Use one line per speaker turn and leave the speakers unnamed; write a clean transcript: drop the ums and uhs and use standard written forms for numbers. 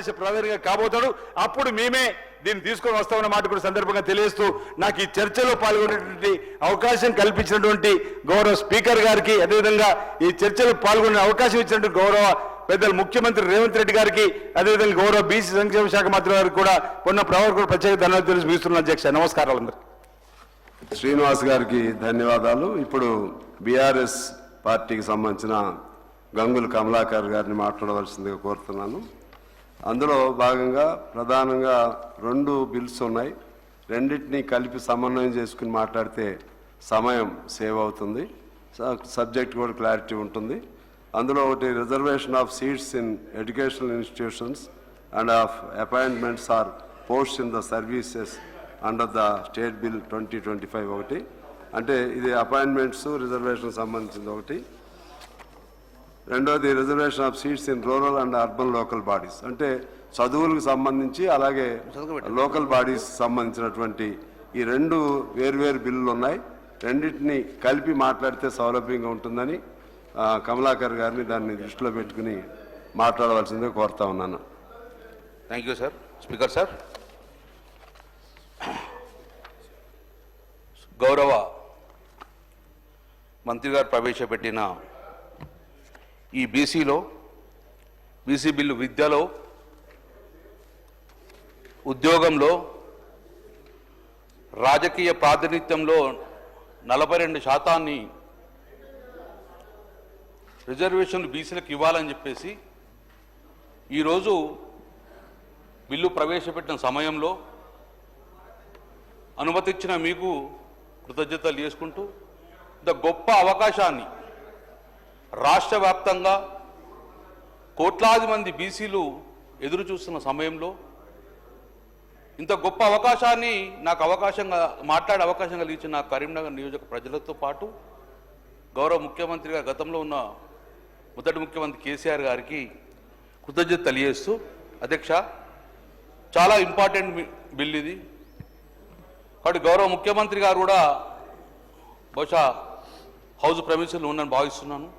భారతదేశ ప్రధానిగా కాబోతాడు. అప్పుడు మేమే దీన్ని తీసుకొని వస్తామన్న మాట కూడా సందర్భంగా తెలియజేస్తూ నాకు ఈ చర్చలో పాల్గొనేటువంటి అవకాశం కల్పించినటువంటి గౌరవ స్పీకర్ గారికి, అదేవిధంగా ఈ చర్చలో పాల్గొనే అవకాశం ఇచ్చినటువంటి గౌరవ పెద్దలు ముఖ్యమంత్రి రేవంత్ రెడ్డి గారికి, అదేవిధంగా గౌరవ బీసీ సంక్షేమ శాఖ మంత్రి గారికి కూడా పొన్న ప్రభాకర్ కూడా ప్రత్యేక ధన్యవాదాలు తెలియజేస్తున్నాను. అధ్యక్ష, నమస్కారాలు అందరికీ.
శ్రీనివాస్ గారికి ధన్యవాదాలు. ఇప్పుడు బీఆర్ఎస్ పార్టీకి సంబంధించిన గంగుల కమలాకర్ గారిని మాట్లాడవలసిందిగా కోరుతున్నాను. అందులో భాగంగా ప్రధానంగా 2 బిల్స్ ఉన్నాయి. రెండింటినీ కలిపి సమన్వయం చేసుకుని మాట్లాడితే సమయం సేవ్ అవుతుంది, సబ్జెక్ట్ కూడా క్లారిటీ ఉంటుంది. అందులో ఒకటి reservation of seats in educational institutions and of appointments or posts in the services under the state bill 2025 ఒకటి, అంటే ఇది అపాయింట్మెంట్స్ రిజర్వేషన్ సంబంధించింది ఒకటి. రెండోది reservation of seats in rural and urban local bodies, అంటే చదువులకు సంబంధించి అలాగే లోకల్ బాడీస్ సంబంధించినటువంటి ఈ 2 వేర్వేరు బిల్లులు ఉన్నాయి. రెండింటినీ కలిపి మాట్లాడితే సౌలభ్యంగా ఉంటుందని కమలాకర్ గారిని దాన్ని దృష్టిలో పెట్టుకుని మాట్లాడవలసిందిగా కోరుతా ఉన్నాను.
Thank you sir. Speaker sir, గౌరవ మంత్రి గారు ప్రవేశపెట్టిన ఈ బీసీ బిల్లు విద్యలో, ఉద్యోగంలో, రాజకీయ ప్రాతినిధ్యంలో 42% రిజర్వేషన్లు బీసీలకు ఇవ్వాలని చెప్పేసి ఈరోజు బిల్లు ప్రవేశపెట్టిన సమయంలో అనుమతిచ్చిన మీకు కృతజ్ఞతలు చేసుకుంటూ, ఇంత గొప్ప అవకాశాన్ని రాష్ట్ర వ్యాప్తంగా కోట్లాది మంది బీసీలు ఎదురు చూస్తున్న సమయంలో ఇంత గొప్ప అవకాశాన్ని నాకు మాట్లాడే అవకాశం కలిగించిన కరీంనగర్ నియోజక ప్రజలతో పాటు గౌరవ ముఖ్యమంత్రిగా గతంలో ఉన్న మొదటి ముఖ్యమంత్రి కేసీఆర్ గారికి కృతజ్ఞత తెలియజేస్తూ, అధ్యక్ష, చాలా ఇంపార్టెంట్ బిల్ ఇది. కాబట్టి గౌరవ ముఖ్యమంత్రి గారు కూడా బహుశా హౌస్ ప్రెమిసెస్లో ఉందని భావిస్తున్నాను.